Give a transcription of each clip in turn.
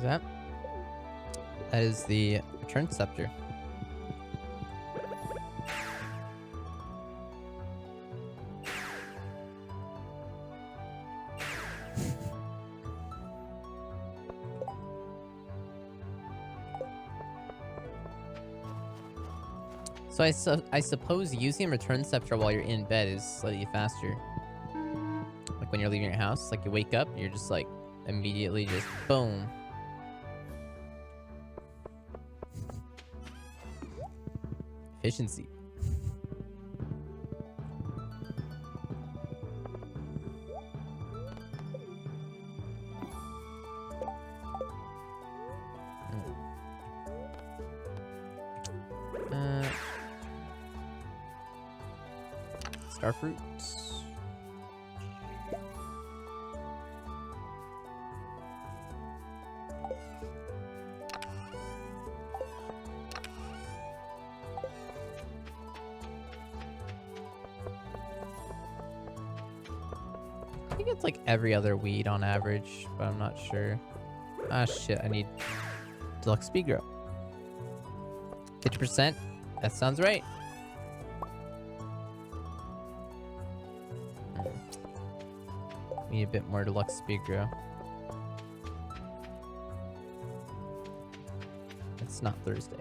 that? That is the return scepter. So I suppose using return scepter while you're in bed is slightly faster. Like when you're leaving your house, like you wake up, you're just like immediately just boom. Efficiency. Starfruit. I think it's like every other weed on average, but I'm not sure. Ah, shit, I need deluxe speed grow. 50%? That sounds right. Need a bit more deluxe speed grow. It's not Thursday.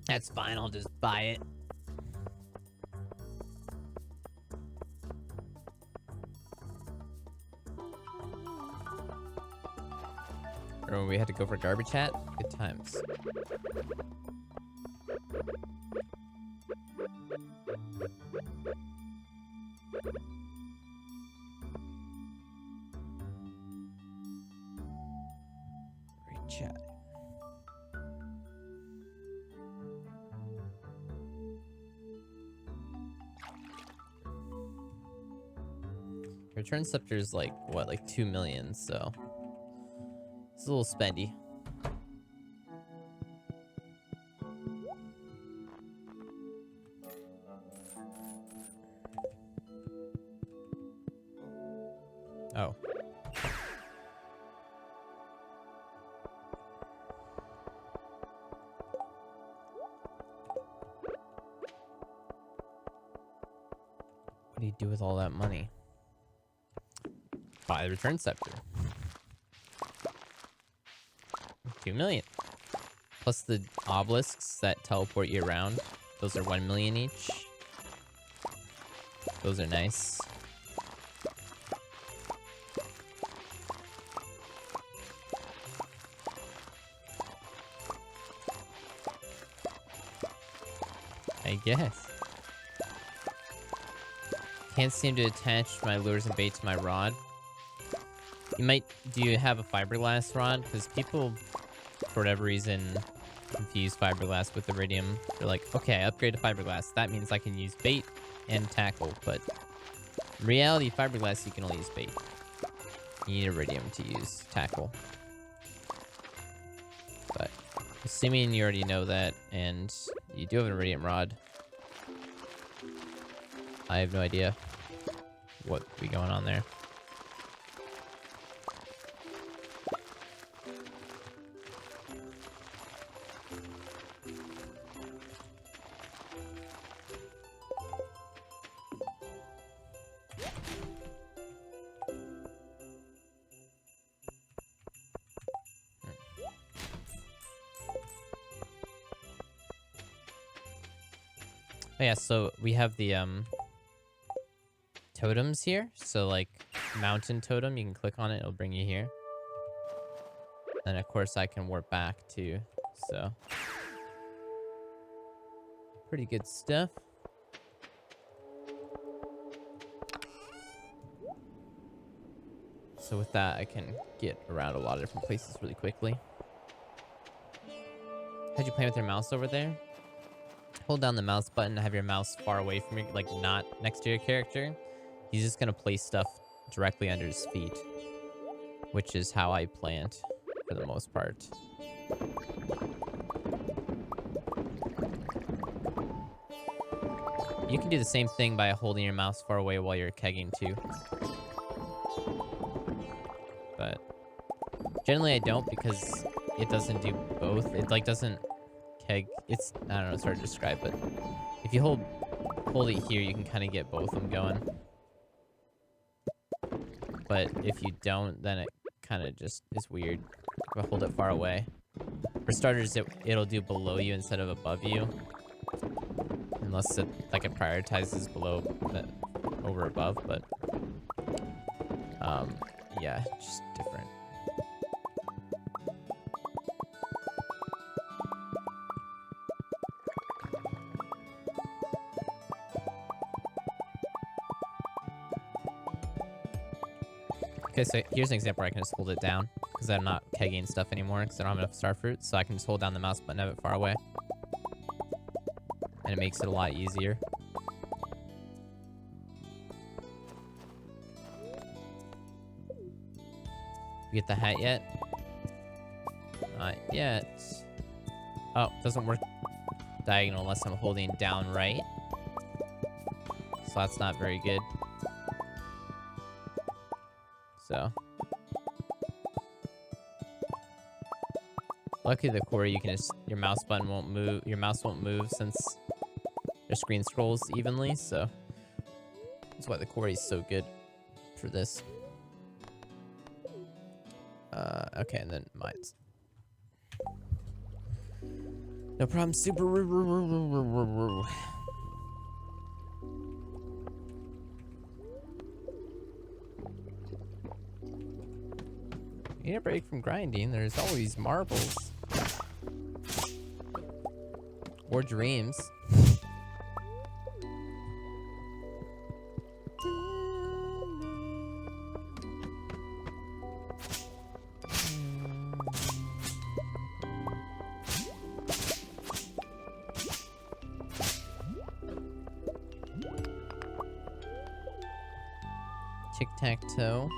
That's fine, I'll just buy it. Remember when we had to go for garbage hat? Good times. Great chat. Return scepter is like, what, like 2 million, so it's a little spendy. Oh. What do you do with all that money? Buy the return scepter. 2 million. Plus the obelisks that teleport you around. Those are 1 million each. Those are nice. I guess. Can't seem to attach my lures and bait to my rod. Do you have a fiberglass rod? Because people, for whatever reason, confuse fiberglass with iridium. They're like, okay, I upgrade to fiberglass. That means I can use bait and tackle. But in reality, fiberglass, you can only use bait. You need iridium to use tackle. But assuming you already know that, and you do have an iridium rod, I have no idea what could be going on there. Oh yeah, so we have the totems here. So like mountain totem, you can click on it, it'll bring you here. And of course I can warp back too. So pretty good stuff. So with that I can get around a lot of different places really quickly. How'd you play with your mouse over there? Hold down the mouse button to have your mouse far away from you, like not next to your character. He's just gonna place stuff directly under his feet, which is how I plant for the most part. You can do the same thing by holding your mouse far away while you're kegging too. Generally, I don't because it doesn't do both. It like doesn't keg. It's I don't know. It's hard to describe, but if you hold it here, you can kind of get both of them going. But if you don't, then it kind of just is weird. If I hold it far away. For starters, it'll do below you instead of above you. Unless it prioritizes below over above, but yeah, just different. Okay, so here's an example where I can just hold it down because I'm not kegging stuff anymore because I don't have enough star fruit, so I can just hold down the mouse button, have it far away. And it makes it a lot easier. You get the hat yet? Not yet. Oh, doesn't work diagonal unless I'm holding down right. So that's not very good. So. Luckily the Quarry, you can just, your mouse button won't move, your mouse won't move since your screen scrolls evenly, so that's why the Quarry is so good for this. Okay, and then mines. No problem, super. You need a break from grinding. There's always marbles. Or dreams. Tic-tac-toe.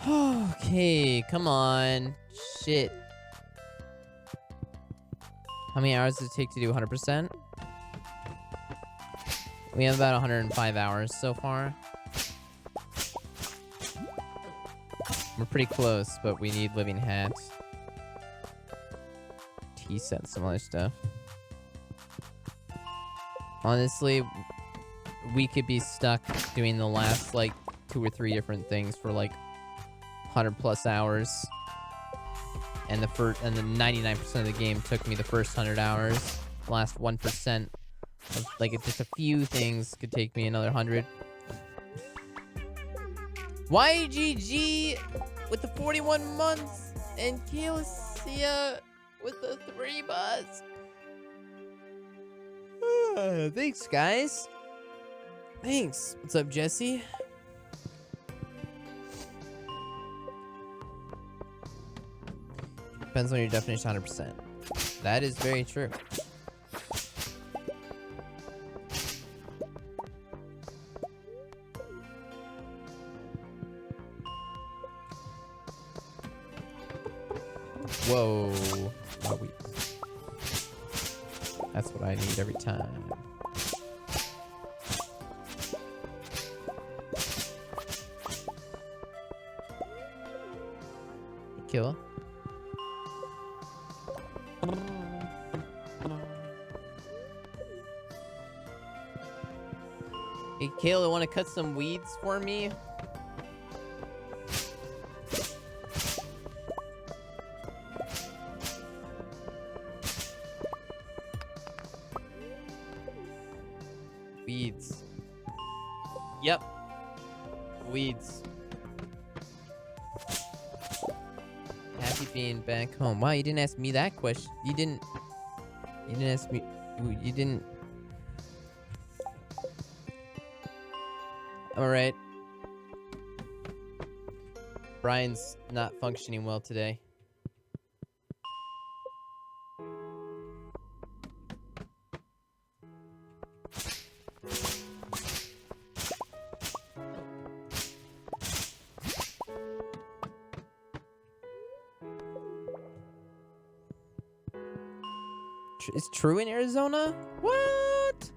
Okay, come on. Shit. How many hours does it take to do 100%? We have about 105 hours so far. We're pretty close, but we need living hats. Tea set, some other stuff. Honestly, we could be stuck doing the last, like, 2 or 3 different things for, like, 100+ hours. And the 99% of the game took me the first 100 hours. The last 1% of, like, just a few things could take me another 100. YGG with the 41 months and Kalesia with the 3 months. Thanks, guys. Thanks. What's up, Jesse? Depends on your definition, 100%. That is very true. Whoa. Oh, that's what I need every time. Kill. Hey, Kayla, want to cut some weeds for me? Weeds. Yep. Weeds. Happy being back home. Wow, you didn't ask me that question. You didn't ask me. You didn't. All right. Brian's not functioning well today. It's true in Arizona? What?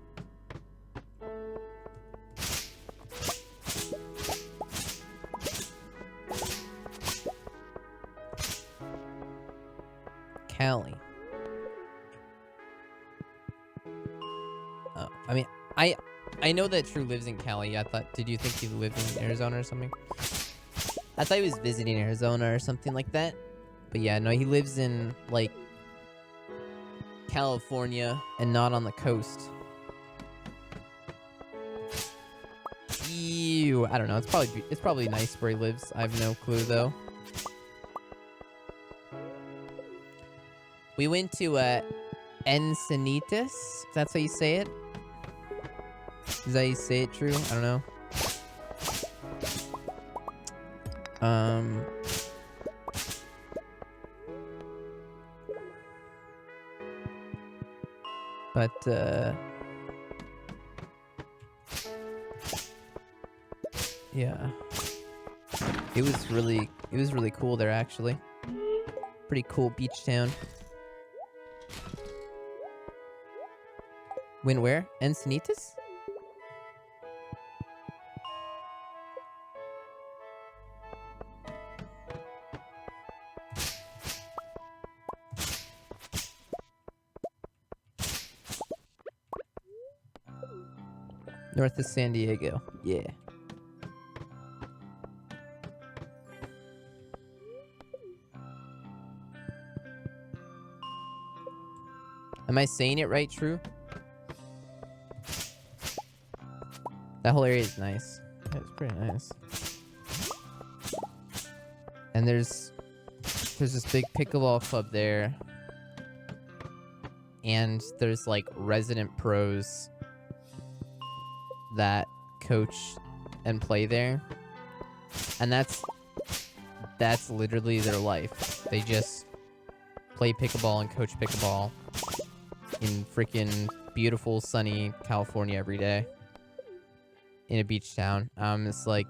Cali. Oh, I mean, I know that True lives in Cali. Did you think he lived in Arizona or something? I thought he was visiting Arizona or something like that. But yeah, no, he lives in, like, California and not on the coast. Ew, I don't know. It's probably nice where he lives. I have no clue though. We went to Encinitas. If that's how you say it. Is that how you say it? True? I don't know. But yeah, it was really cool there actually. Pretty cool beach town. When where? Encinitas? North of San Diego. Yeah. Am I saying it right, True? That whole area is nice. Yeah, it's pretty nice. And there's this big pickleball club there. And there's like resident pros that coach and play there. And that's literally their life. They just play pickleball and coach pickleball in freaking beautiful sunny California every day in a beach town. It's like,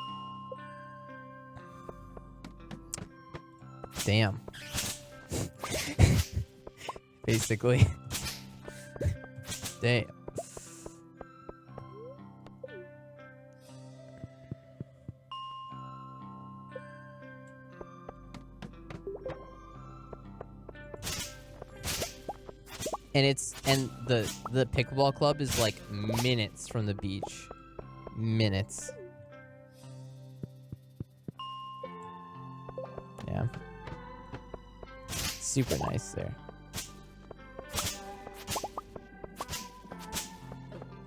damn. Basically. Damn. And the pickleball club is like minutes from the beach. Minutes. Yeah. Super nice there.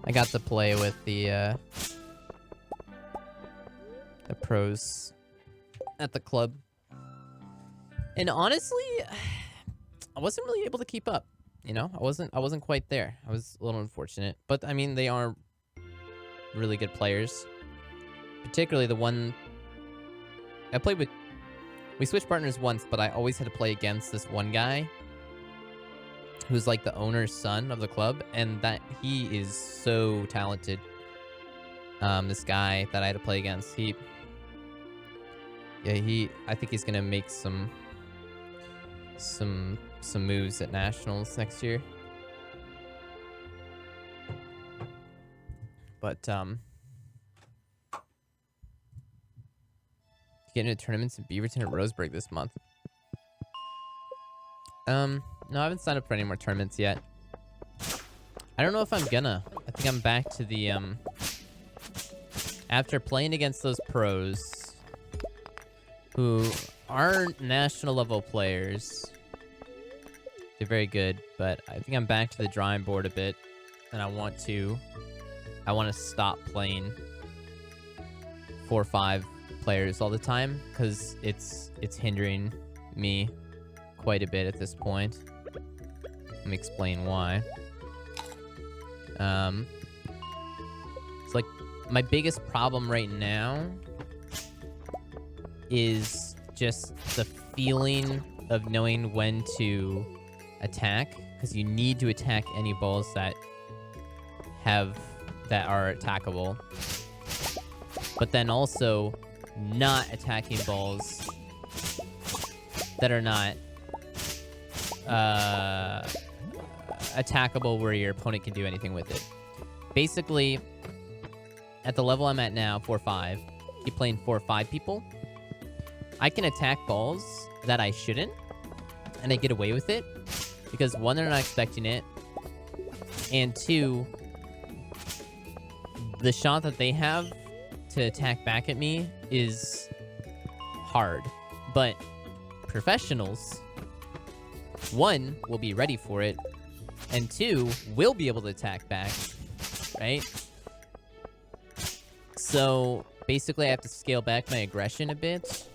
I got to play with the pros at the club. And honestly, I wasn't really able to keep up. You know, I wasn't quite there. I was a little unfortunate, but I mean, they are really good players. Particularly the one I played with. We switched partners once, but I always had to play against this one guy who's like the owner's son of the club, and that he is so talented. This guy that I had to play against, I think he's gonna make some moves at nationals next year. But get into tournaments in Beaverton and Roseburg this month. No, I haven't signed up for any more tournaments yet. I don't know if I'm gonna. I think I'm back to the after playing against those pros who aren't national level players. They're very good, but I think I'm back to the drawing board a bit, and I want to stop playing 4 or 5 players all the time, because it's hindering me quite a bit at this point. Let me explain why. It's like my biggest problem right now is just the feeling of knowing when to attack, because you need to attack any balls that are attackable, but then also not attacking balls that are not attackable where your opponent can do anything with it. Basically, at the level I'm at now, 4-5, keep playing 4 or 5 people, I can attack balls that I shouldn't, and I get away with it, because 1, they're not expecting it, and 2, the shot that they have to attack back at me is hard. But professionals, 1, will be ready for it, and 2, will be able to attack back, right? So basically I have to scale back my aggression a bit,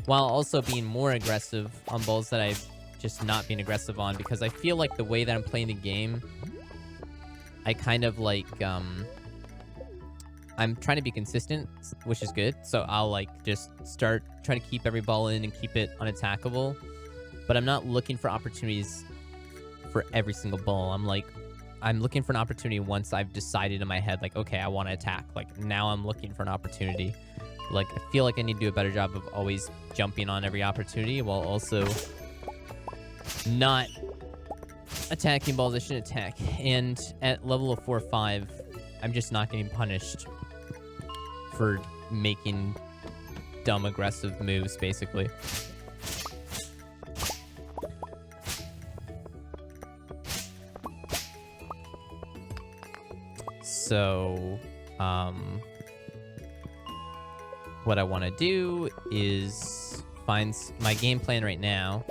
while also being more aggressive on balls that I've just not been aggressive on, because I feel like the way that I'm playing the game, I kind of like, I'm trying to be consistent, which is good. So I'll like just start trying to keep every ball in and keep it unattackable. But I'm not looking for opportunities for every single ball. I'm looking for an opportunity once I've decided in my head, like, okay, I want to attack. Like, now I'm looking for an opportunity. Like, I feel like I need to do a better job of always jumping on every opportunity while also not attacking balls I shouldn't attack. And at level of 4 or 5, I'm just not getting punished for making dumb aggressive moves, basically. So, what I want to do is find my game plan right now.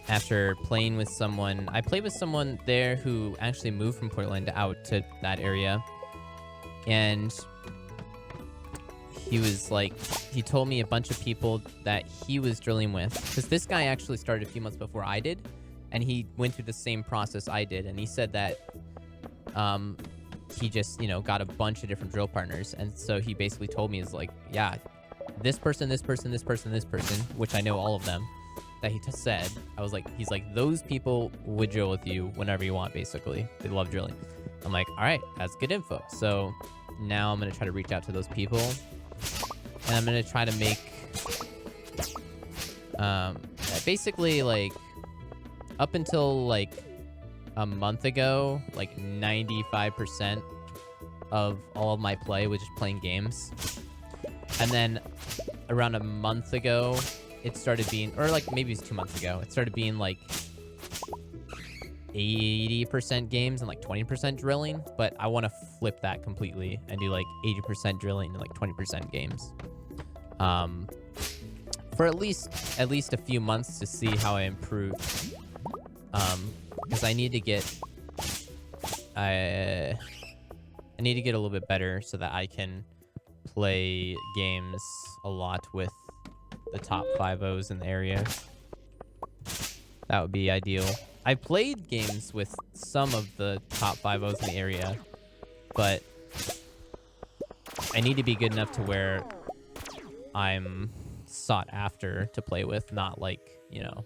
After playing with someone, I played with someone there who actually moved from Portland out to that area, and he was like, he told me a bunch of people that he was drilling with, because this guy actually started a few months before I did, and he went through the same process I did, and he said that he just, got a bunch of different drill partners, and so he basically told me, is like, yeah, this person, this person, this person, this person, which I know all of them, that he said, he's like, those people would drill with you whenever you want, basically. They love drilling. I'm like, all right, that's good info. So now I'm going to try to reach out to those people, and I'm going to try to make, basically, like, up until, like, a month ago, like, 95% of all of my play was just playing games. And then around a month ago, it started being, or like maybe it was 2 months ago, it started being like 80% games and like 20% drilling. But I want to flip that completely and do like 80% drilling and like 20% games. For at least a few months to see how I improve. Because I need to get a little bit better so that I can play games a lot with the top 5-0s in the area. That would be ideal. I played games with some of the top 5-0s in the area, but I need to be good enough to where I'm sought after to play with, not like, you know,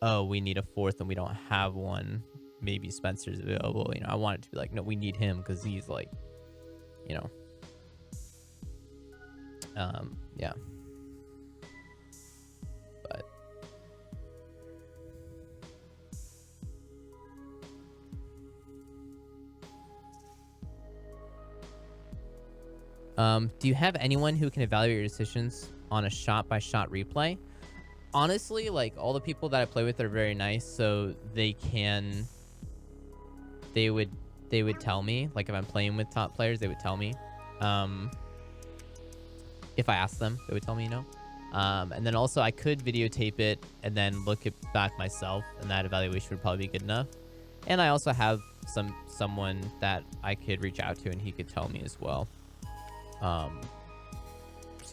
oh, we need a fourth and we don't have one. Maybe Spencer's available. You know, I want it to be like, no, we need him because he's like, you know, yeah. But do you have anyone who can evaluate your decisions on a shot-by-shot replay? Honestly, like, all the people that I play with are very nice, so they would tell me, like, if I'm playing with top players, they would tell me. If I asked them, they would tell me, you know. And then also I could videotape it and then look it back myself, and that evaluation would probably be good enough. And I also have someone that I could reach out to and he could tell me as well. So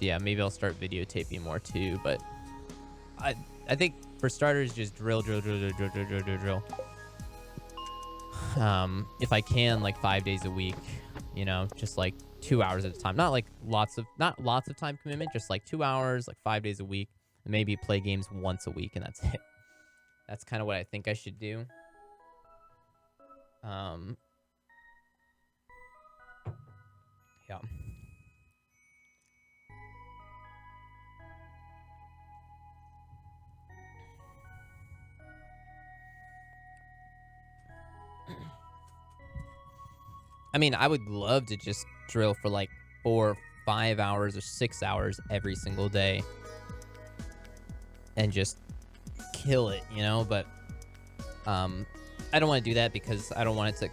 yeah, maybe I'll start videotaping more too, but I think for starters, just drill. If I can, like 5 days a week, you know, just like 2 hours at a time. Not lots of time commitment, just like 2 hours, like 5 days a week, and maybe play games once a week, and that's it. That's kind of what I think I should do. Yeah. I mean, I would love to just drill for like 4 or 5 hours or 6 hours every single day and just kill it, you know, but I don't want to do that because I don't want to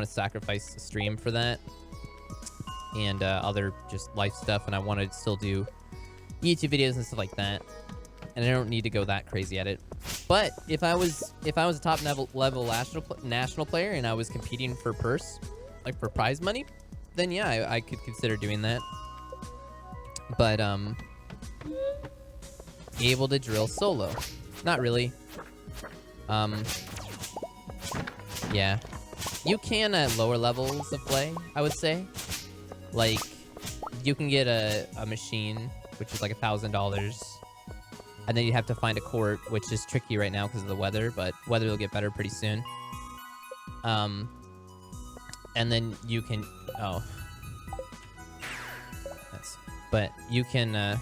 sacrifice the stream for that and other just life stuff, and I want to still do YouTube videos and stuff like that, and I don't need to go that crazy at it. But if I was a top level national player and I was competing for purse, like for prize money, then yeah, I could consider doing that. But able to drill solo, not really. Yeah, you can at lower levels of play, I would say. Like, you can get a machine, which is like $1,000, and then you have to find a court, which is tricky right now because of the weather, but weather will get better pretty soon. And then you can, but you can,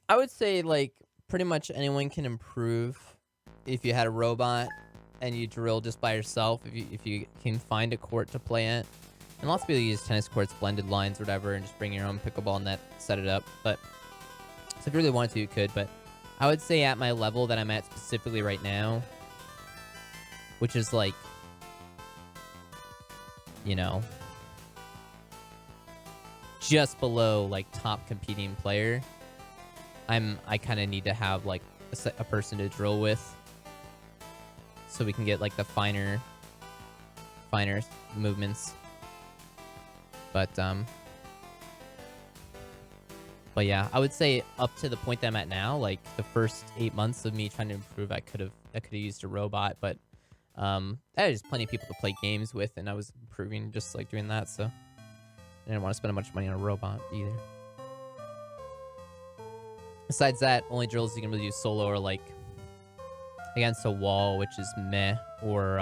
I would say, like, pretty much anyone can improve if you had a robot and you drill just by yourself, if you can find a court to play at. And lots of people use tennis courts, blended lines, whatever, and just bring your own pickleball net, set it up. But so if you really wanted to, you could. But I would say at my level that I'm at specifically right now, which is like, you know, just below like top competing player, I kind of need to have like a person to drill with, so we can get like the finer movements. But yeah, I would say up to the point that I'm at now, like the first 8 months of me trying to improve, I could have used a robot, but there's plenty of people to play games with, and I was improving just like doing that, so I didn't want to spend a bunch of money on a robot either. Besides that, only drills you can really do solo are like against a wall, which is meh, or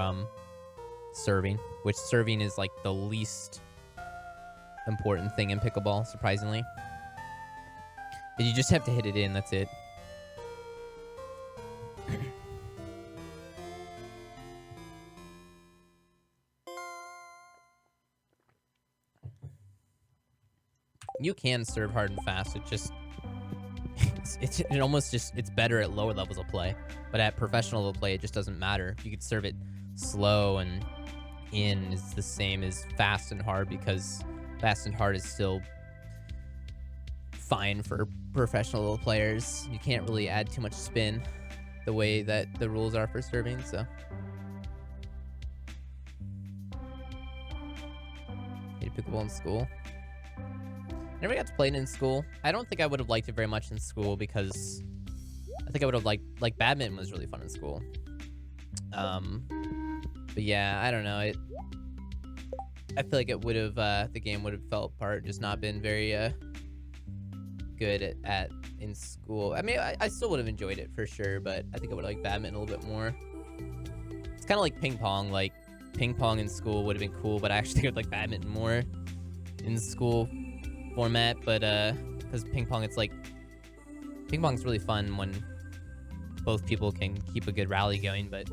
serving, which serving is like the least important thing in pickleball, surprisingly. And you just have to hit it in, that's it. You can serve hard and fast, it just it almost just, it's better at lower levels of play, but at professional level play, it just doesn't matter. You could serve it slow and in is the same as fast and hard, because fast and hard is still fine for professional level players. You can't really add too much spin the way that the rules are for serving, so. Played pickleball in school. Never got to play it in school. I don't think I would have liked it very much in school, because I think I would have liked badminton was really fun in school. But yeah, I don't know. I feel like it would have the game would have fell apart, just not been very good at in school. I mean, I still would have enjoyed it for sure, but I think I would like badminton a little bit more. It's kind of like ping pong. Like ping pong in school would have been cool, but I actually would like badminton more in school format. But because ping pong's really fun when both people can keep a good rally going. But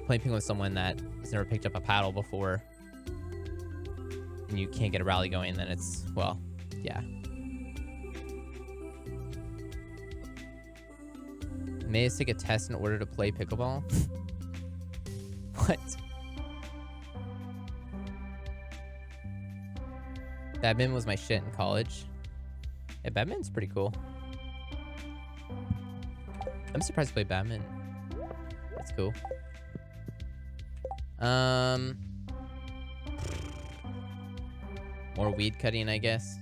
playing ping pong with someone that has never picked up a paddle before and you can't get a rally going, then it's, well, yeah. May I take a test in order to play pickleball? What? Badminton was my shit in college. Yeah, badminton's pretty cool. I'm surprised to play badminton. That's cool. More weed cutting, I guess.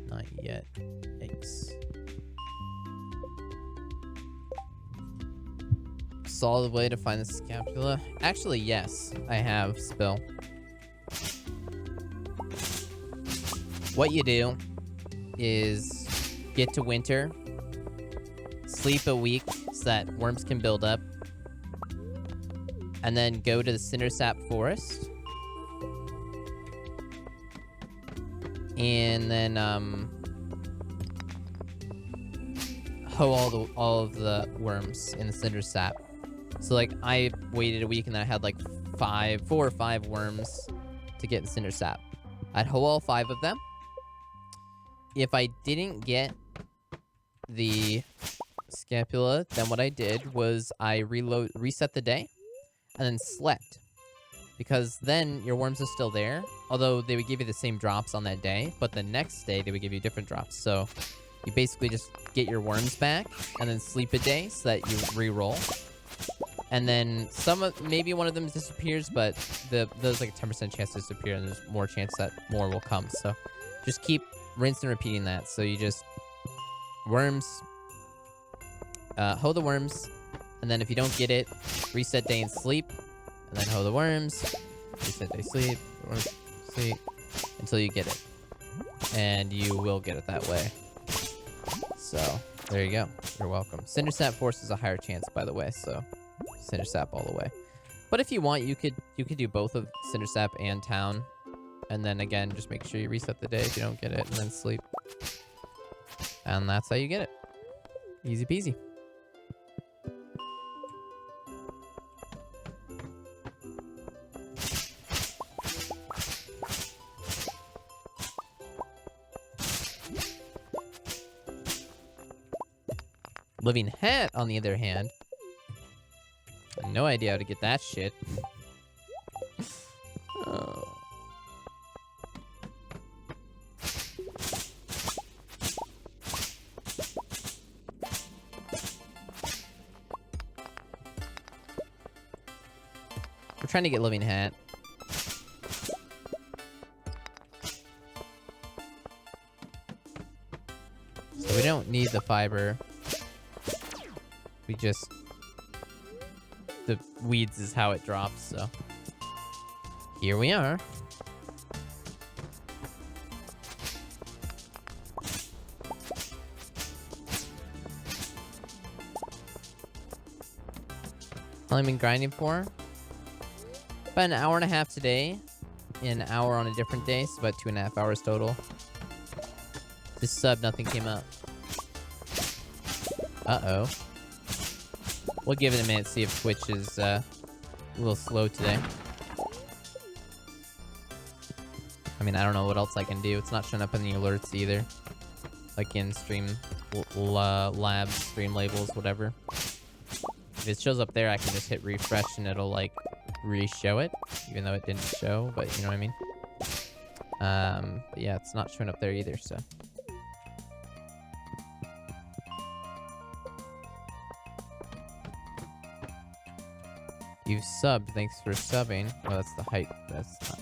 Not yet. Thanks. Solid way to find the scapula? Actually, yes, I have, Spill. What you do is get to winter, sleep a week so that worms can build up, and then go to the Cindersap Forest. And then, hoe all of the worms in the Cindersap. So, like, I waited a week and then I had, like, 4 or 5 worms to get in Cindersap. I'd hoe all 5 of them. If I didn't get the scapula, then what I did was I reset the day and then slept. Because then your worms are still there, although they would give you the same drops on that day, but the next day they would give you different drops. So you basically just get your worms back and then sleep a day so that you re-roll. And then maybe one of them disappears, but there's like a 10% chance to disappear, and there's more chance that more will come. So just keep rinsing and repeating that. So you just worms, hoe the worms, and then if you don't get it, reset day and sleep, and then hoe the worms, reset day, sleep, worms, sleep, until you get it. And you will get it that way. So there you go. You're welcome. Cindersap Force is a higher chance, by the way, so Cindersap all the way. But if you want, you could do both of Cindersap and Town. And then again, just make sure you reset the day if you don't get it, and then sleep. And that's how you get it. Easy peasy. Living Hat, on the other hand, no idea how to get that shit. Oh. We're trying to get Living Hat. So we don't need the fiber. We just... The weeds is how it drops, so... Here we are. How long have I been grinding for? About an hour and a half today. An hour on a different day, so about 2.5 hours total. This sub, nothing came up. Uh-oh. We'll give it a minute, see if Twitch is a little slow today. I mean, I don't know what else I can do. It's not showing up in the alerts either. Like in stream labs, stream labels, whatever. If it shows up there, I can just hit refresh and it'll like re-show it, even though it didn't show, but you know what I mean? But yeah, it's not showing up there either, so. You've subbed. Thanks for subbing. Oh, that's the height. That's not.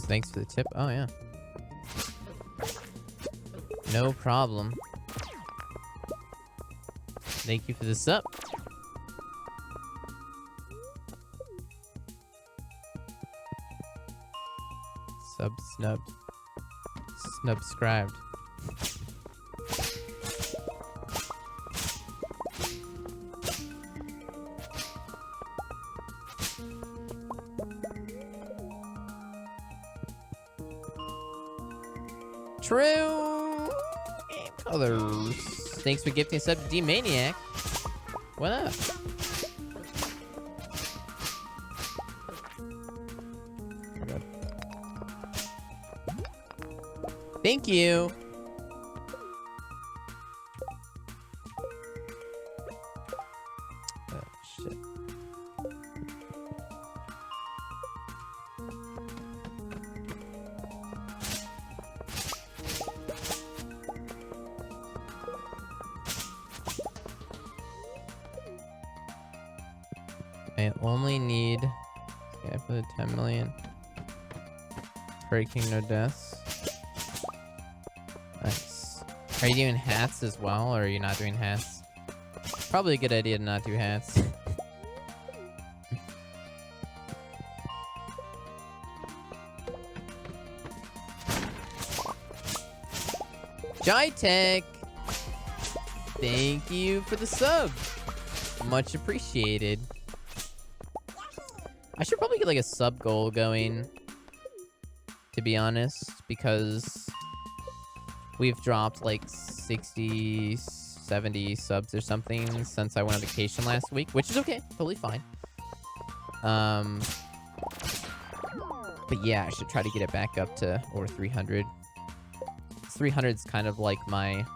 Thanks for the tip. Oh, yeah. No problem. Thank you for the sub. Snubbed. Snubscribed. True colors. Thanks for gifting a sub to D-Maniac. What up? Thank you. Oh, shit. I only need... Okay, I put 10 million. Breaking no deaths. Nice. Are you doing hats as well, or are you not doing hats? Probably a good idea to not do hats. Jitech! Thank you for the sub! Much appreciated. I should probably get like a sub goal going, to be honest, because we've dropped like 60, 70 subs or something since I went on vacation last week, which is okay, totally fine. But yeah, I should try to get it back up to over 300. 300 is kind of like my...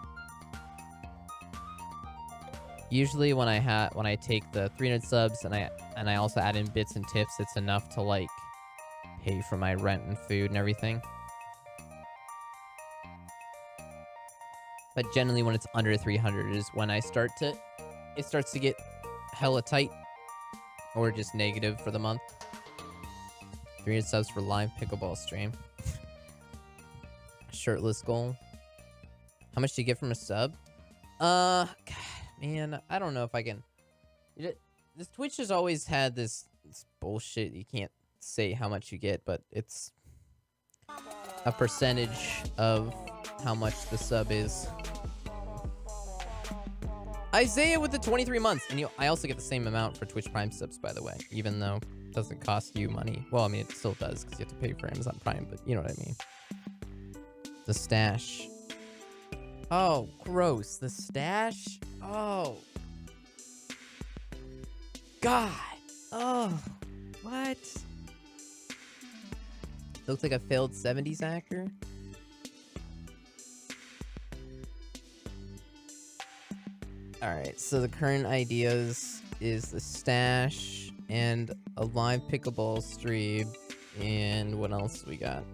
Usually when I take the 300 subs and I also add in bits and tips, it's enough to like pay for my rent and food and everything. But generally when it's under 300 is when it starts to get hella tight or just negative for the month. 300 subs for live pickleball stream. Shirtless goal. How much do you get from a sub? God, man, I don't know if I can... This Twitch has always had this bullshit. You can't say how much you get, but it's a percentage of how much the sub is. Isaiah with the 23 months. And I also get the same amount for Twitch Prime subs, by the way, even though it doesn't cost you money. Well, I mean, it still does because you have to pay for Amazon Prime, but you know what I mean. The stash. Oh, gross. The stash? Oh. God. Oh. What? Looks like a failed 70s hacker. Alright, so the current ideas is the stash and a live pickleball stream. And what else we got?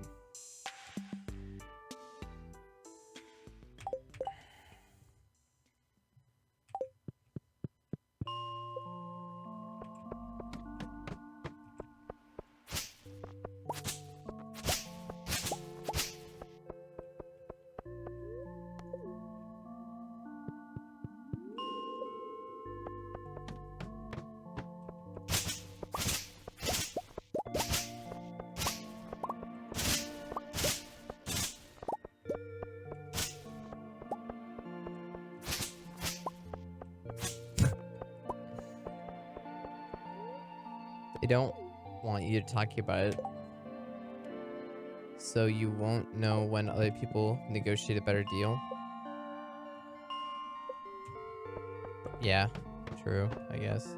They don't want you to talk about it, so you won't know when other people negotiate a better deal. Yeah, true, I guess.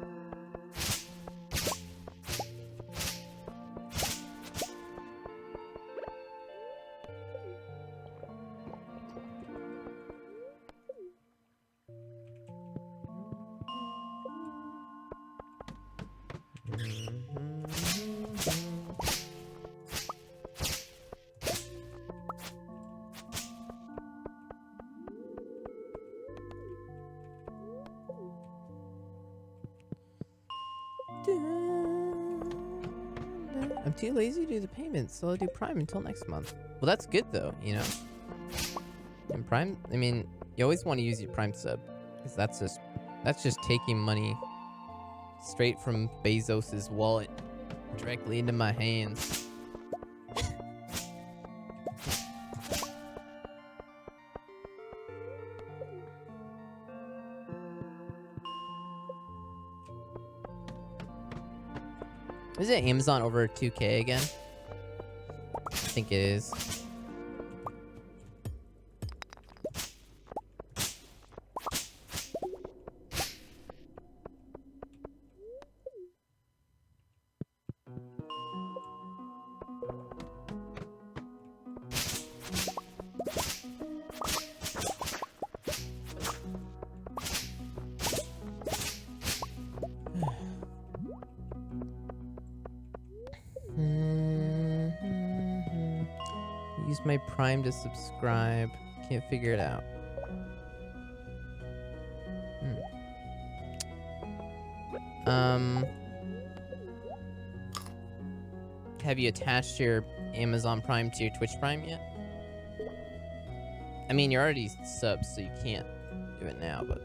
I'm too lazy to do the payments, so I'll do Prime until next month. Well, that's good though, you know. And Prime, I mean, you always want to use your Prime sub, because that's just taking money straight from Bezos's wallet directly into my hands. Is it Amazon over 2K again? I think it is. Use my Prime to subscribe. Can't figure it out. Have you attached your Amazon Prime to your Twitch Prime yet? I mean, you're already subbed, so you can't do it now, but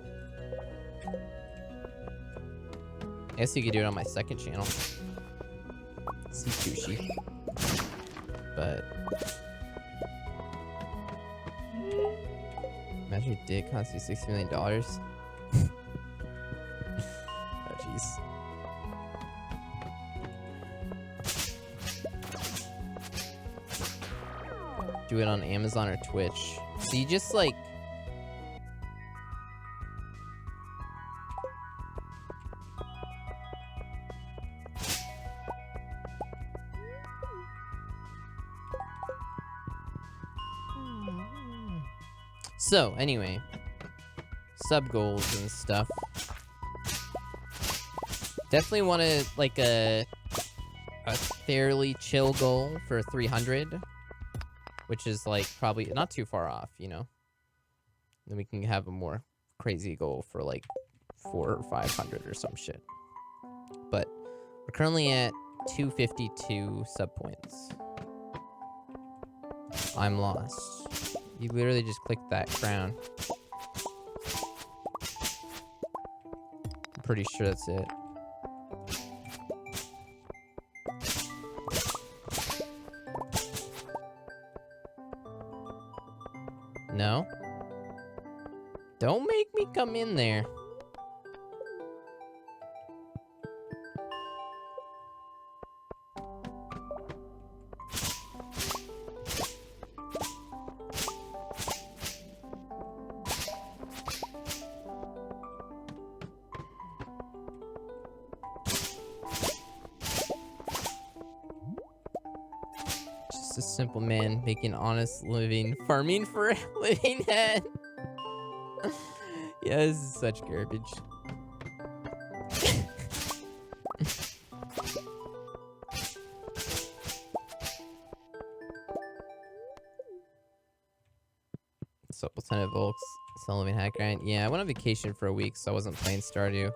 I guess you could do it on my second channel. See Tooshi. But imagine your dick costs you $60 million. Oh, jeez. Do it on Amazon or Twitch. So you just like... So, anyway. Sub goals and stuff. Definitely want to, like, a fairly chill goal for 300. Which is, like, probably not too far off, you know? Then we can have a more crazy goal for, like, 400 or 500 or some shit. But we're currently at 252 sub points. I'm lost. You literally just click that crown. I'm pretty sure that's it. No? Don't make me come in there. Just a simple man making honest living, farming for a living. Yeah, this is such garbage. So, Lieutenant Volks, Sullivan Hack Grind. Yeah, I went on vacation for a week, so I wasn't playing Stardew.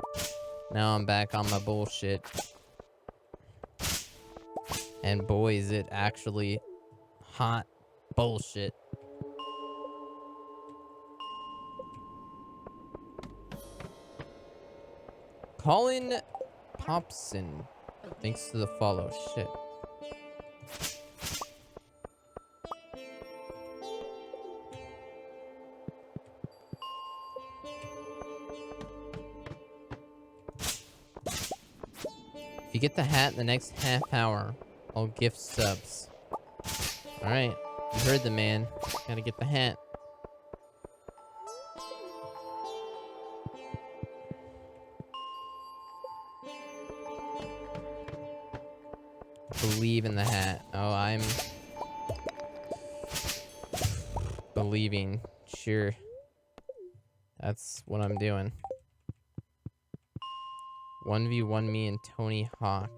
Now I'm back on my bullshit. And boy, is it actually hot bullshit. Colin Popson. Thanks to the follow. Shit. If you get the hat in the next half hour, I'll gift subs. Alright. You heard the man. Gotta get the hat. Believe in the hat. Oh, I'm believing. Sure. That's what I'm doing. 1v1 me and Tony Hawk.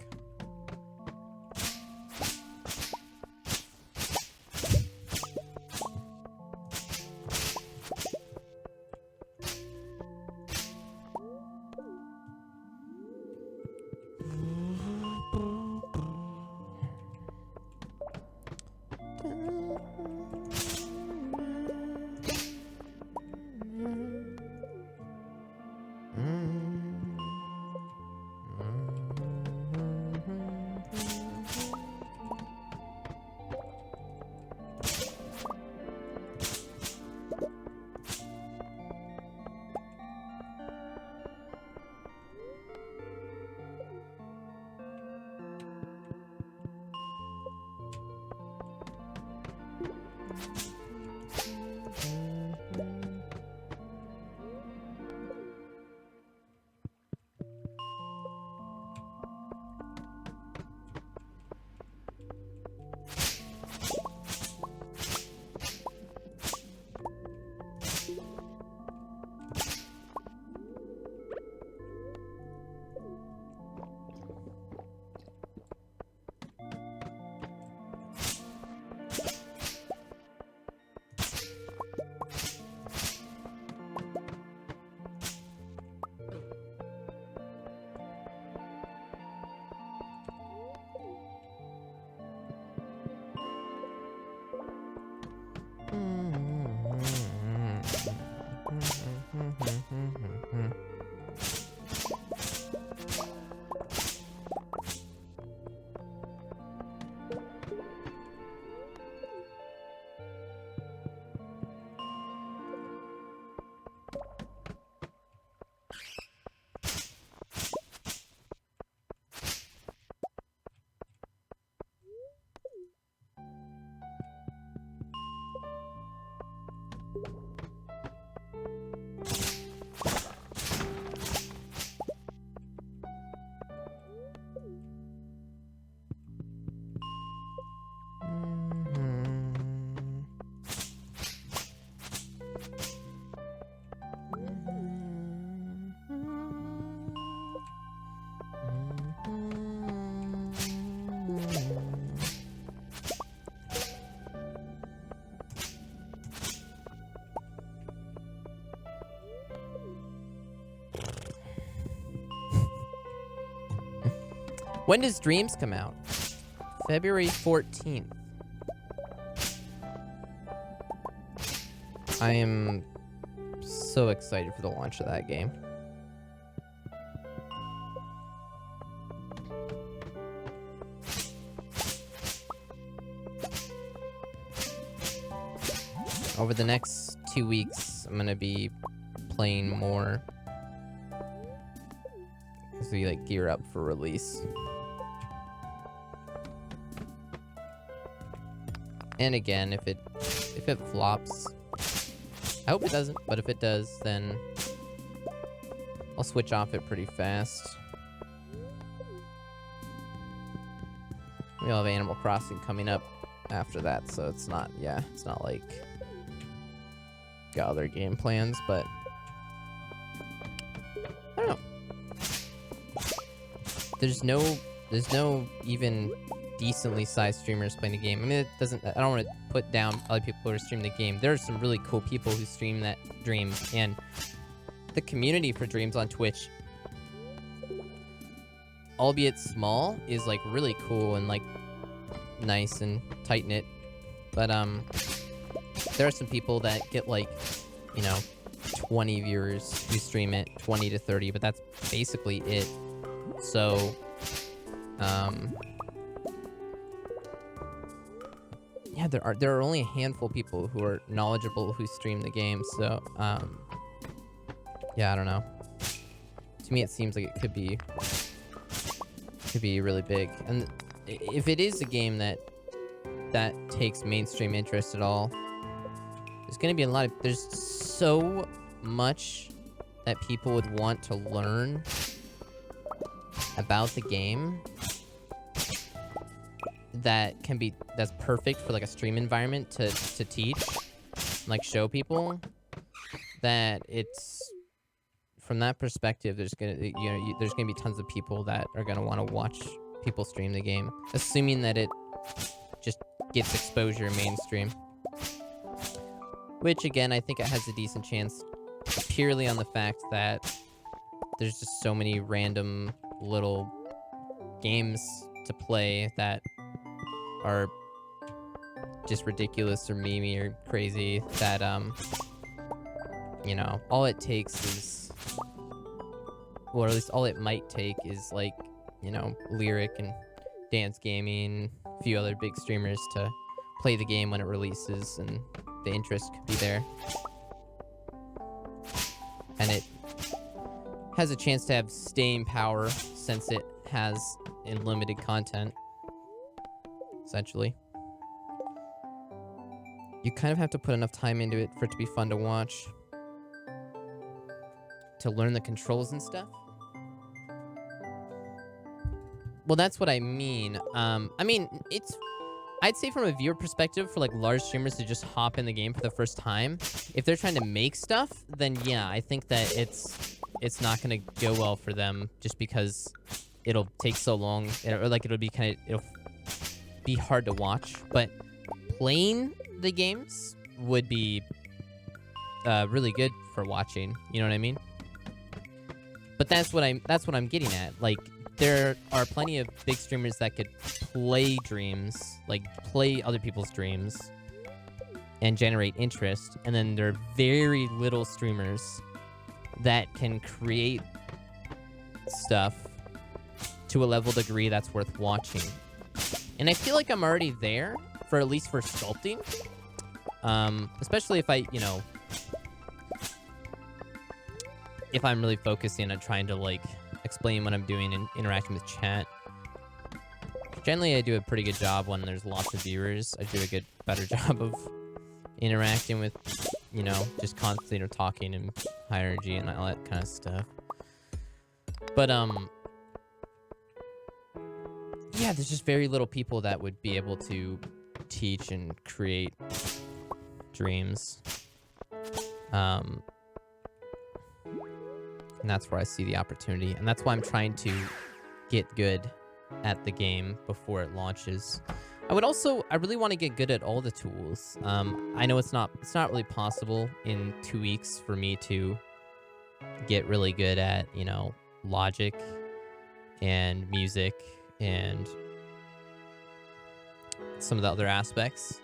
When does Dreams come out? February 14th. I am so excited for the launch of that game. Over the next 2 weeks, I'm gonna be playing more as we like gear up for release. And again, if it flops, I hope it doesn't, but if it does, then I'll switch off it pretty fast. We'll have Animal Crossing coming up after that, so it's not like got other game plans, but I don't know. There's no even decently sized streamers playing the game. I mean, I don't want to put down other people who are streaming the game. There are some really cool people who stream that Dreams, and the community for Dreams on Twitch, albeit small, is like really cool and like nice and tight knit. But there are some people that get like, 20 viewers who stream it, 20 to 30, but that's basically it. So, yeah, there are only a handful of people who are knowledgeable who stream the game. So, yeah, I don't know. To me, it seems like it could be really big. And if it is a game that takes mainstream interest at all, there's going to be there's so much that people would want to learn about the game that's perfect for like a stream environment to teach, like show people, that it's, from that perspective, there's gonna be tons of people that are gonna want to watch people stream the game, assuming that it just gets exposure mainstream. Which, again, I think it has a decent chance purely on the fact that there's just so many random little games to play that are just ridiculous or memey or crazy that, all it takes is, or at least all it might take is like, Lyric and Dance Gaming, a few other big streamers to play the game when it releases, and the interest could be there. And it has a chance to have staying power since it has unlimited content, essentially. You kind of have to put enough time into it for it to be fun to watch, to learn the controls and stuff. Well, that's what I mean. I'd say from a viewer perspective, for like large streamers to just hop in the game for the first time, if they're trying to make stuff, then yeah, I think that it's not gonna go well for them, just because it'll take so long, or like it'll be hard to watch. But playing the games would be really good for watching. You know what I mean? But that's what I'm getting at. Like, there are plenty of big streamers that could play Dreams, like play other people's Dreams, and generate interest. And then there are very little streamers that can create stuff to a level degree that's worth watching. And I feel like I'm already there, for at least for sculpting. Especially if if I'm really focusing on trying to like explain what I'm doing and interacting with chat. Generally, I do a pretty good job when there's lots of viewers. I do a better job of interacting with, just constantly talking and high energy and all that kind of stuff. But, yeah, there's just very little people that would be able to teach and create Dreams. And that's where I see the opportunity. And that's why I'm trying to get good at the game before it launches. I really want to get good at all the tools. I know it's not really possible in 2 weeks for me to get really good at, Logic and music and some of the other aspects.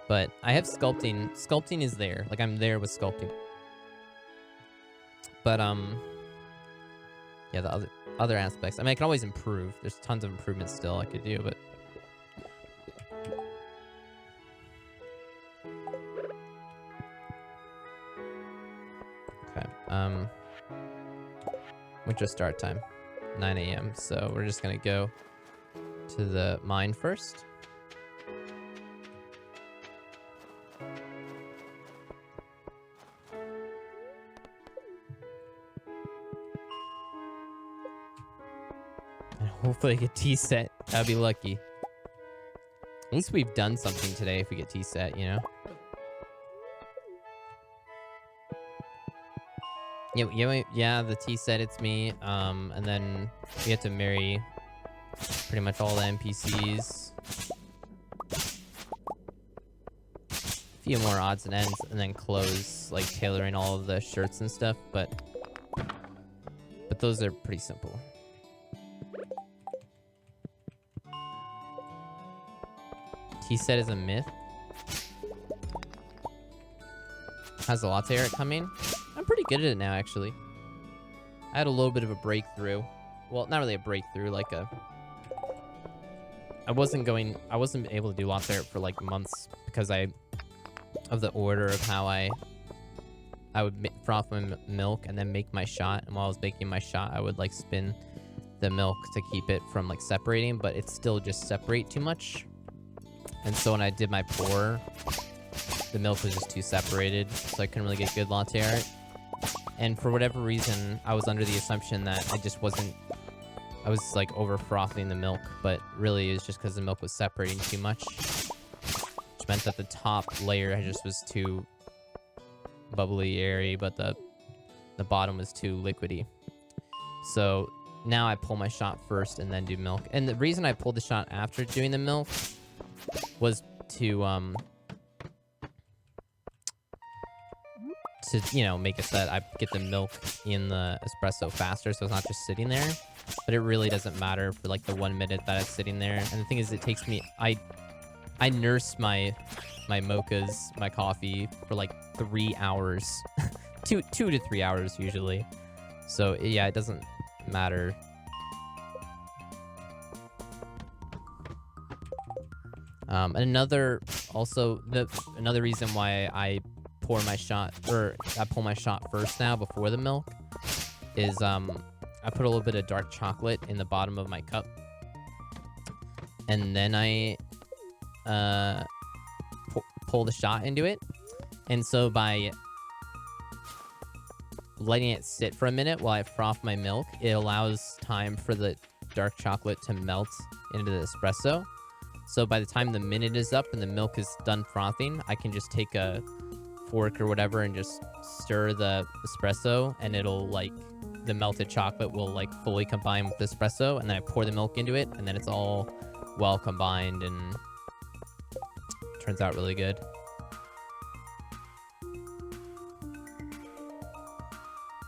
But I have sculpting. Sculpting is there. Like, I'm there with sculpting. But yeah, the other aspects. I mean, I can always improve. There's tons of improvements still I could do, but okay. Winter start time, 9 a.m. So we're just gonna go to the mine first. And hopefully get tea set. I'd be lucky. At least we've done something today if we get tea set, you know? Yeah, the tea set, it's me. And then we have to marry pretty much all the NPCs. A few more odds and ends, and then clothes, like tailoring all of the shirts and stuff, but those are pretty simple. Tea set is a myth. How's the latte art coming? I'm pretty good at it now, actually. I had a little bit of a breakthrough. Well, not really a breakthrough, like I wasn't able to do latte art for like months because of the order of how I would froth my milk and then make my shot. And while I was making my shot, I would like spin the milk to keep it from like separating, but it still just separate too much. And so when I did my pour, the milk was just too separated, so I couldn't really get good latte art. And for whatever reason, I was under the assumption that I was like over frothing the milk, but really it was just because the milk was separating too much, which meant that the top layer just was too bubbly, airy, but the bottom was too liquidy. So now I pull my shot first and then do milk. And the reason I pulled the shot after doing the milk was to you know, make it so that I get the milk in the espresso faster, so it's not just sitting there. But it really doesn't matter for like the 1 minute that it's sitting there. And the thing is, it takes me, I nurse my mochas, my coffee, for like 3 hours, 2 to 3 hours usually. So yeah, it doesn't matter. And another reason why I pull my shot first now before the milk is I put a little bit of dark chocolate in the bottom of my cup, and then I pull the shot into it. And so by letting it sit for a minute while I froth my milk, it allows time for the dark chocolate to melt into the espresso. So by the time the minute is up and the milk is done frothing, I can just take a fork or whatever and just stir the espresso, and it'll like, the melted chocolate will like fully combine with the espresso, and then I pour the milk into it, and then it's all well combined and turns out really good.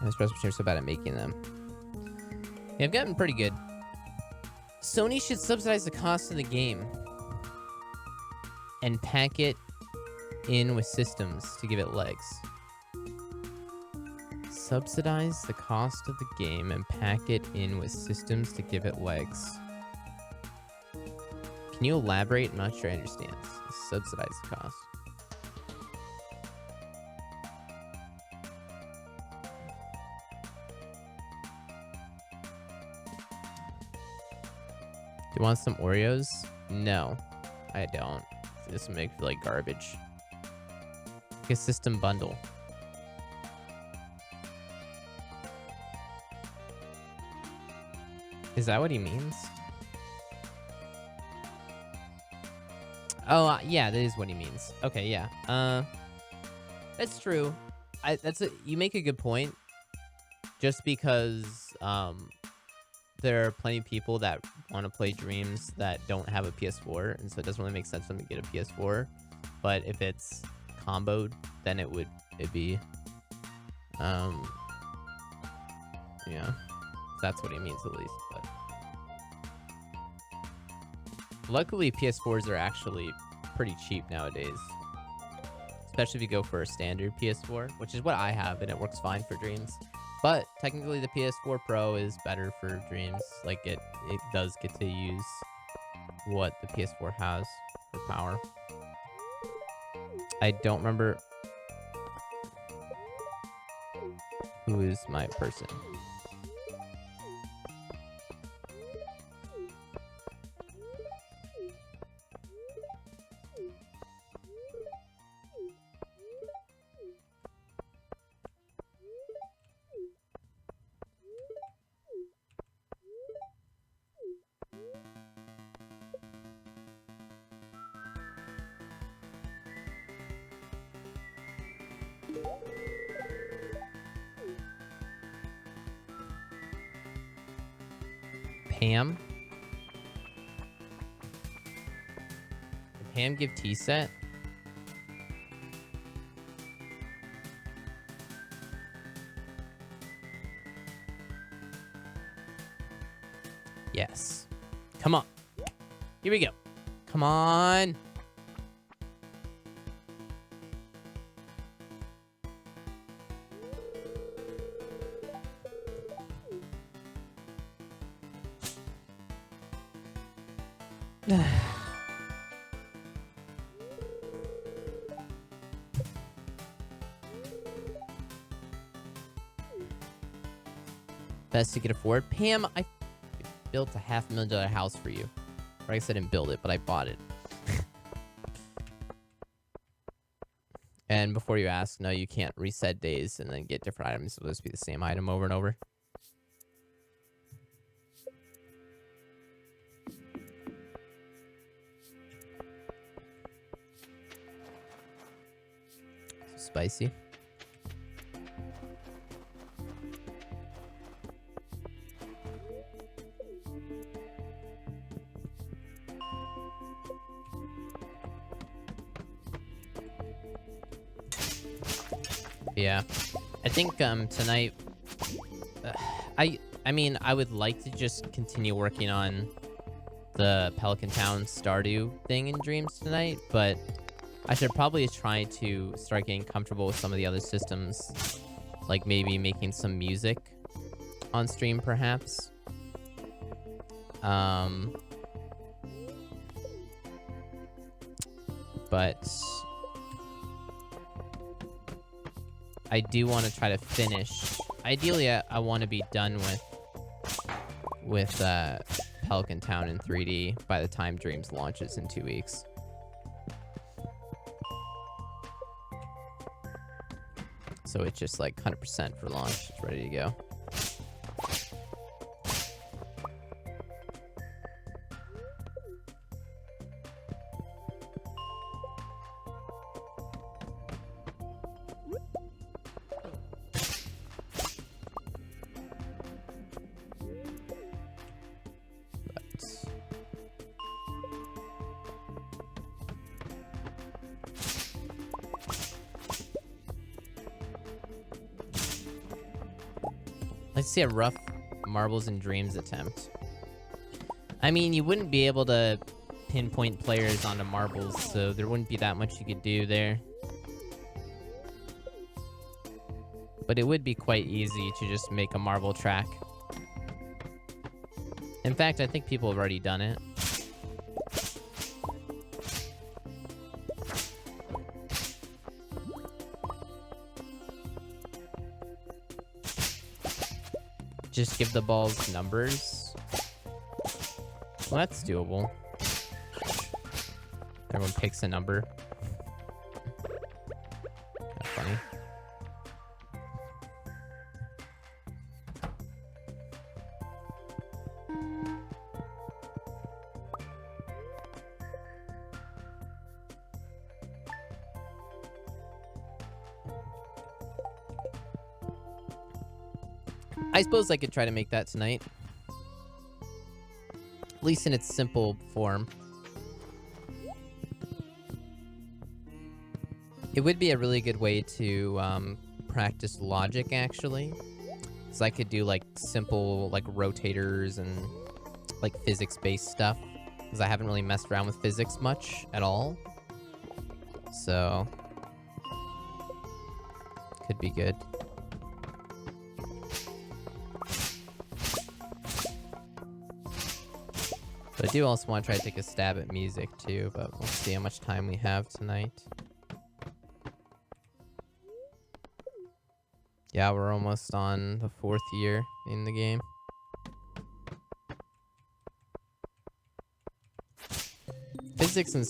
And espresso machines are so bad at making them. Yeah, I've gotten pretty good. Sony should subsidize the cost of the game and pack it in with systems to give it legs. Subsidize the cost of the game and pack it in with systems to give it legs. Can you elaborate? I'm not sure I understand. Subsidize the cost. Do you want some Oreos? No, I don't. This would make me feel like garbage. Like a system bundle. Is that what he means? Oh, yeah, that is what he means. Okay, yeah. That's true. You make a good point. Just because there are plenty of people that want to play Dreams that don't have a PS4, and so it doesn't really make sense for them to get a PS4. But if it's comboed, then it'd be yeah, that's what he means at least. But Luckily, PS4s are actually pretty cheap nowadays. Especially if you go for a standard PS4, which is what I have, and it works fine for Dreams. But technically, the PS4 Pro is better for Dreams. Like, it does get to use what the PS4 has for power. I don't remember who is my person. Pam? Did Pam give T-set? Yes. Come on. Here we go. Come on. Best you could afford. Pam, I built a $500,000 house for you. Or I guess I didn't build it, but I bought it. And before you ask, no, you can't reset days and then get different items. It'll just be the same item over and over. Spicy. Yeah, I think tonight. I mean, I would like to just continue working on the Pelican Town Stardew thing in Dreams tonight, but I should probably try to start getting comfortable with some of the other systems, like maybe making some music on stream, perhaps. But I do want to try to finish. Ideally, I want to be done with Pelican Town in 3D by the time Dreams launches in 2 weeks. So it's just like 100% for launch. It's ready to go. Let's see a rough Marbles and Dreams attempt. I mean, you wouldn't be able to pinpoint players onto marbles, so there wouldn't be that much you could do there. But it would be quite easy to just make a marble track. In fact, I think people have already done it. Just give the balls numbers. Well, that's doable. Everyone picks a number. That's funny. I suppose I could try to make that tonight. At least in its simple form. It would be a really good way to practice logic, actually. So I could do like simple like rotators and like physics-based stuff because I haven't really messed around with physics much at all. So, could be good. But I do also want to try to take a stab at music too, but we'll see how much time we have tonight. Yeah, we're almost on the 4th year in the game. Physics in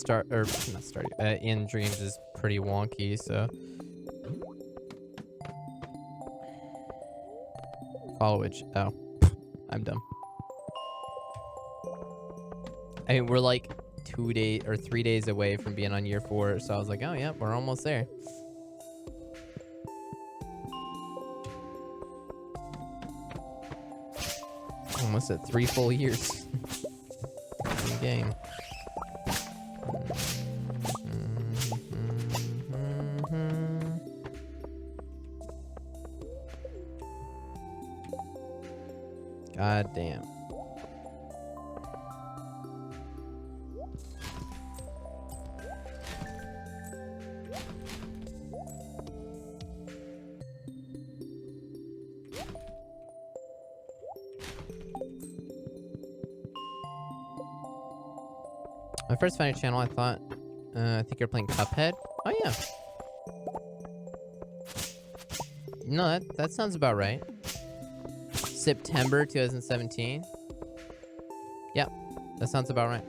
in Dreams is pretty wonky, so foliage. Oh, I'm dumb. I mean, we're like 2 days or 3 days away from being on year 4, so I was like, oh yeah, we're almost there. Almost at 3 full years in the game. God damn. My first found your channel, I thought, I think you're playing Cuphead. Oh yeah. No, that sounds about right. September 2017. Yeah, that sounds about right.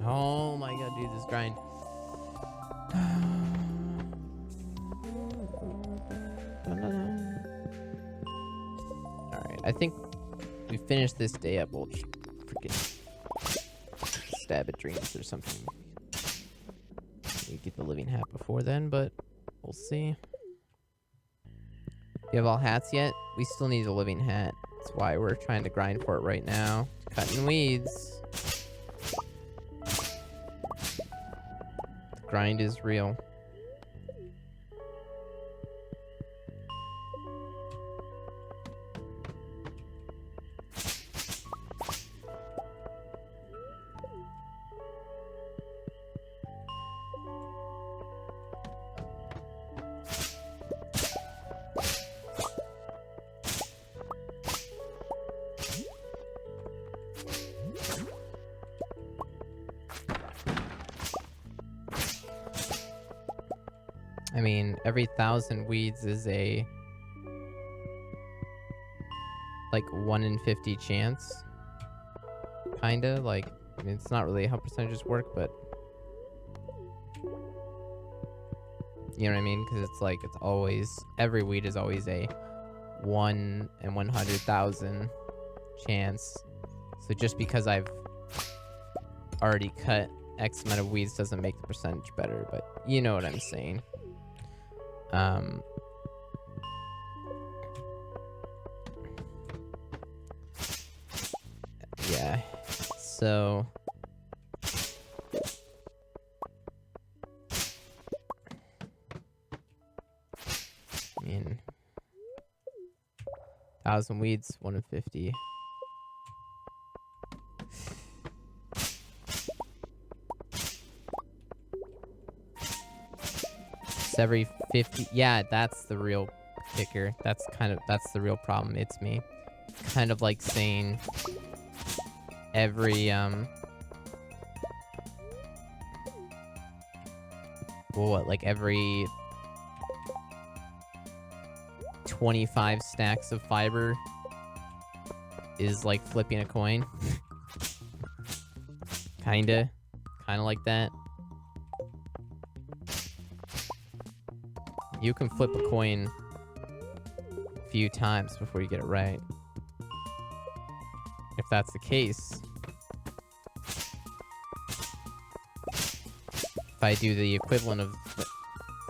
Oh my god, dude, this grind. Alright, I think we finished this day up. We'll freaking stab at dreams or something. We get the living hat before then, but we'll see. You have all hats yet? We still need a living hat. That's why we're trying to grind for it right now. Cutting weeds. The grind is real. I mean, every 1,000 weeds is a like 1 in 50 chance. Kinda, like, I mean, it's not really how percentages work, but you know what I mean? Because it's like, it's always, every weed is always a 1 in 100,000 chance. So just because I've already cut X amount of weeds doesn't make the percentage better, but you know what I'm saying. Yeah, so I mean, 1,000 weeds, 1 in 50. It's every 50. Yeah, that's the real kicker. That's the real problem. It's me. Kind of like saying every well, what, like every 25 stacks of fiber is like flipping a coin. Kinda like that. You can flip a coin a few times before you get it right. If that's the case, if I do the equivalent of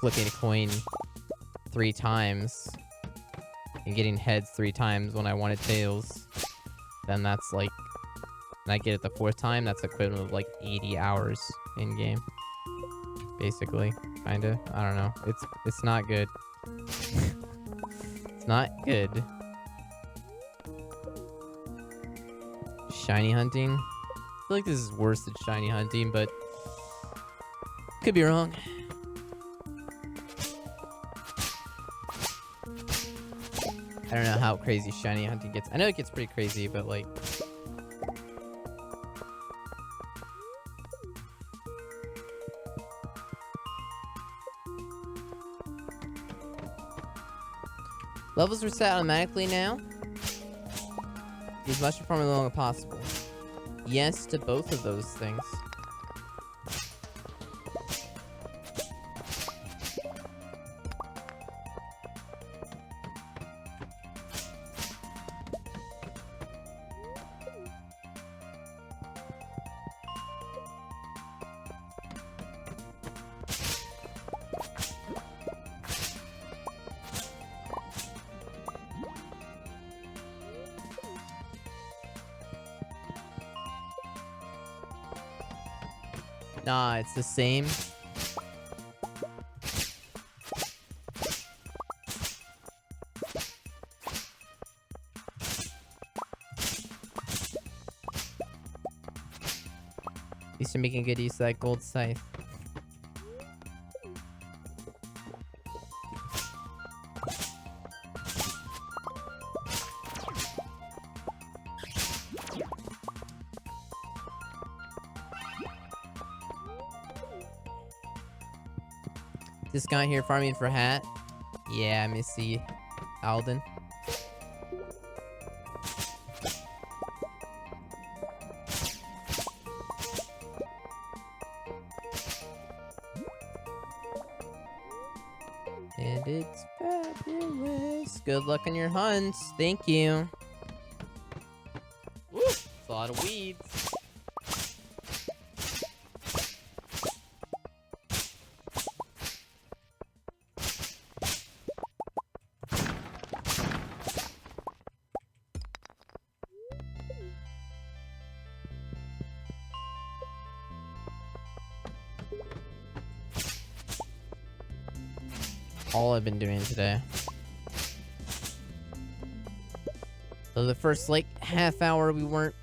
flipping a coin 3 times and getting heads 3 times when I wanted tails, then that's like and I get it the 4th time, that's equivalent of like 80 hours in game. Basically, kinda. I don't know. It's not good. It's not good. Shiny hunting. I feel like this is worse than shiny hunting, but could be wrong. I don't know how crazy shiny hunting gets. I know it gets pretty crazy, but like... Levels reset automatically now. Use mushroom farm as long as possible. Yes to both of those things. Nah, it's the same. At least you're making good use of that gold scythe. This guy here farming for hat. Yeah, Missy Alden. And it's fabulous. Good luck on your hunts. Thank you. Woo! It's a lot of weeds. All I've been doing today. So the first like half hour we weren't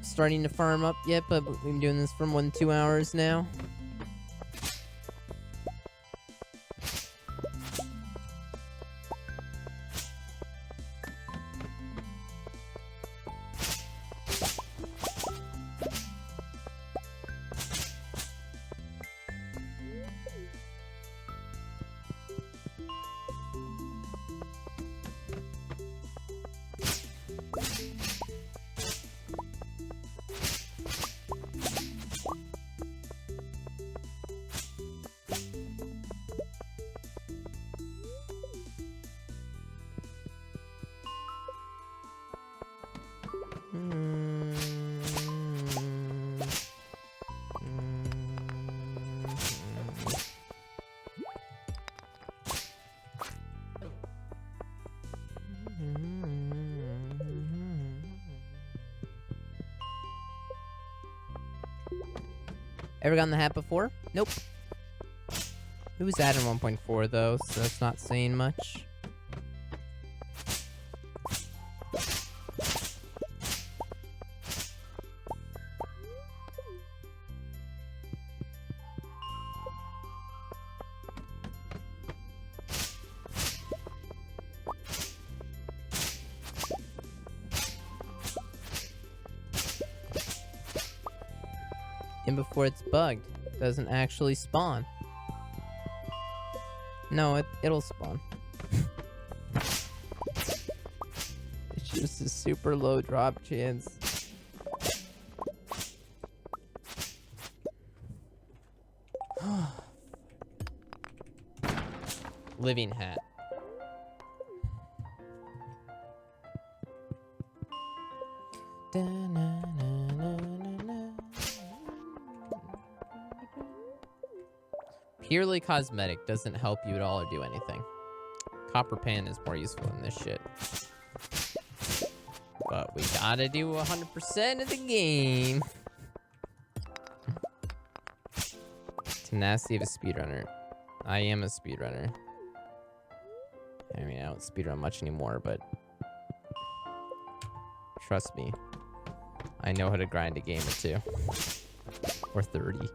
starting to farm up yet, but we've been doing this for 1-2 hours now. Ever gotten the hat before? Nope. It was added in 1.4 though, so that's not saying much. And before it's bugged, it doesn't actually spawn. No, it'll spawn. It's just a super low drop chance. Living hat. Purely cosmetic, doesn't help you at all or do anything. Copper pan is more useful than this shit. But we gotta do 100% of the game. Tenacity of a speedrunner. I am a speedrunner. I mean, I don't speedrun much anymore, but trust me, I know how to grind a game or two. Or 30.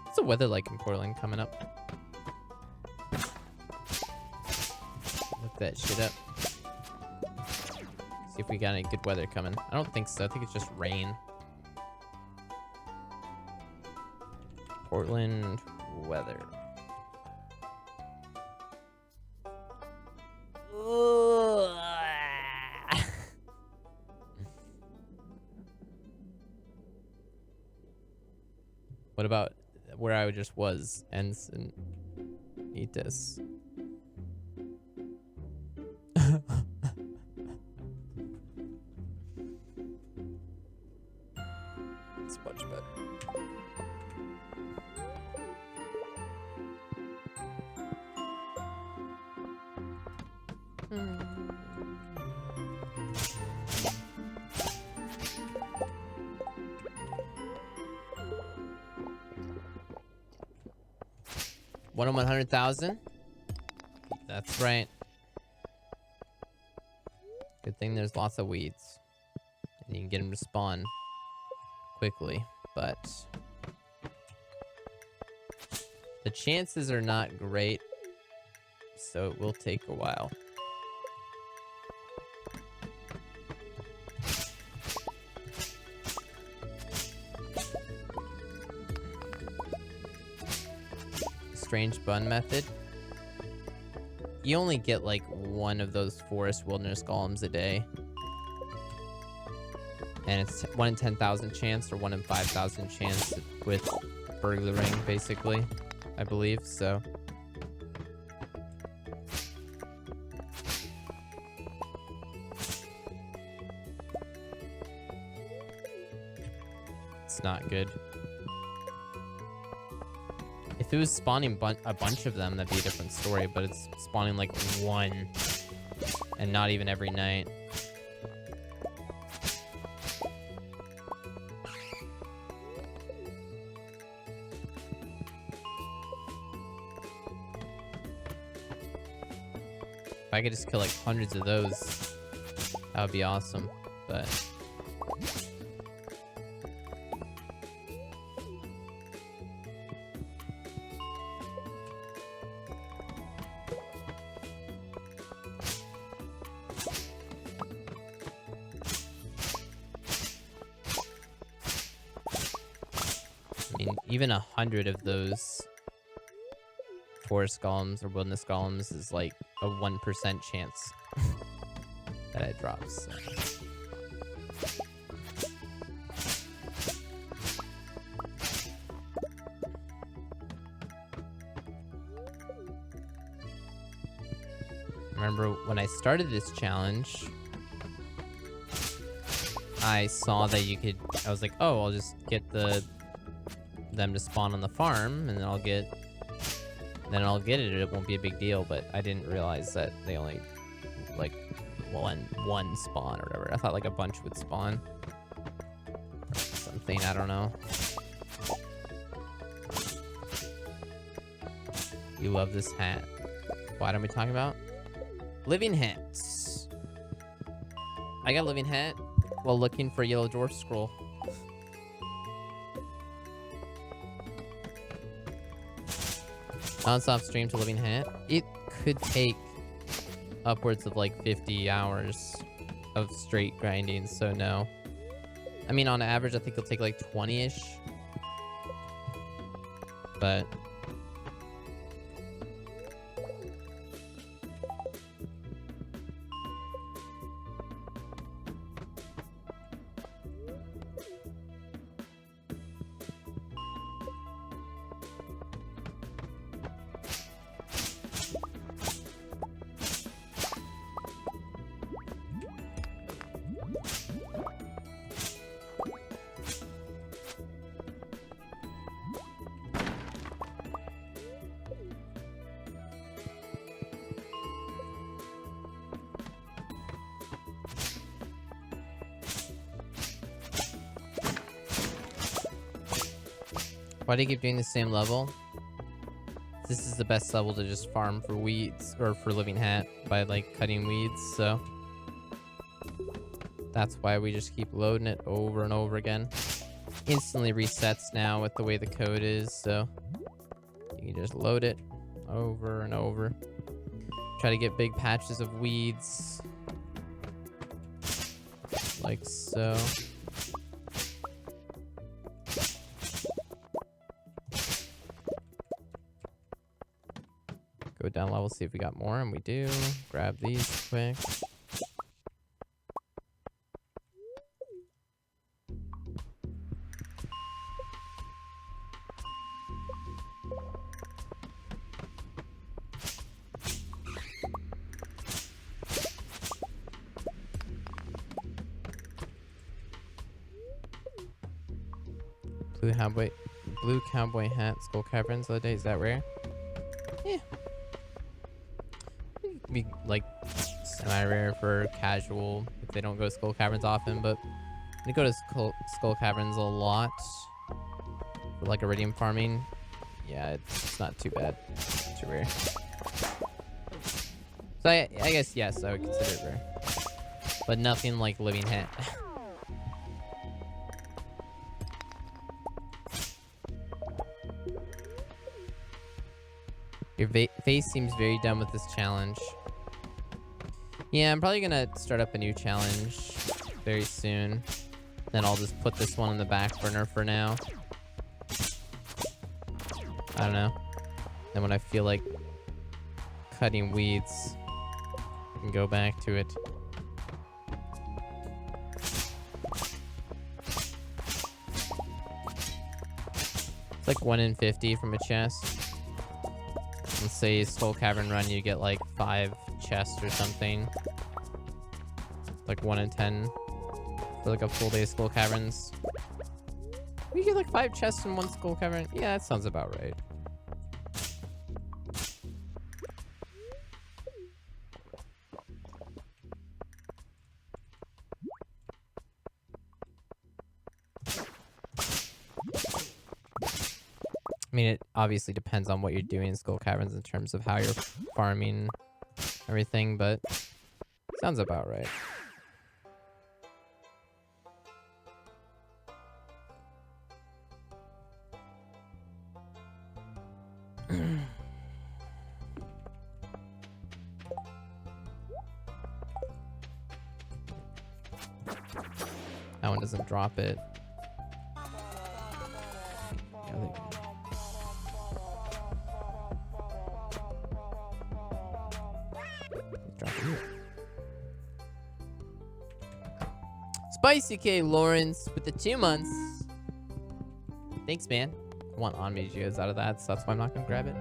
What's the weather like in Portland coming up? Look that shit up. See if we got any good weather coming. I don't think so. I think it's just rain. Portland weather. What about where I just was? Encinitas. It's much better. One in 100,000? That's right. Good thing there's lots of weeds. And you can get them to spawn quickly, but the chances are not great, so it will take a while. Strange bun method. You only get like one of those forest wilderness golems a day. And it's 1 in 10,000 chance or 1 in 5,000 chance with burglaring, basically, I believe, so. It's not good. If it was spawning a bunch of them, that'd be a different story, but it's spawning like one, and not even every night. If I could just kill like hundreds of those, that would be awesome, but... Even 100 of those forest golems or wilderness golems is like a 1% chance that it drops. So. remember when I started this challenge, I saw that you could, I was like, oh, I'll just get them to spawn on the farm, and then I'll get it. It won't be a big deal, but I didn't realize that they only, like, one spawn or whatever. I thought, like, a bunch would spawn. Or something, I don't know. You love this hat. What are we talking about? Living hats. I got a living hat while looking for a yellow dwarf scroll. Non-stop stream to living hat. It could take upwards of like 50 hours of straight grinding, so no. I mean, on average, I think it'll take like 20-ish. But why do you keep doing the same level? This is the best level to just farm for weeds, or for living hat, by like cutting weeds, so that's why we just keep loading it over and over again. Instantly resets now with the way the code is, so you can just load it over and over. Try to get big patches of weeds, like so. Go down level, see if we got more, and we do. Grab these quick. Blue cowboy hat, skull caverns the other day. Is that rare? Yeah. Be like semi-rare for casual if they don't go to skull caverns often, but they go to skull caverns a lot for like iridium farming. Yeah, it's not too bad. Too rare. So I guess yes, I would consider it rare, but nothing like living hat. Your face seems very done with this challenge. Yeah, I'm probably gonna start up a new challenge very soon. Then I'll just put this one on the back burner for now. I don't know. Then when I feel like cutting weeds, I can go back to it. It's like 1 in 50 from a chest. Let's say Skull Cavern run, you get like 5 chests or something. Like 1 in 10 for like a full day of Skull Caverns. We get like 5 chests in 1 Skull Cavern. Yeah, that sounds about right. I mean, it obviously depends on what you're doing in Skull Caverns in terms of how you're farming everything, but sounds about right. That one doesn't drop it. Spicy K Lawrence with the 2 months. Thanks, man. I want on geos out of that, so that's why I'm not gonna grab it.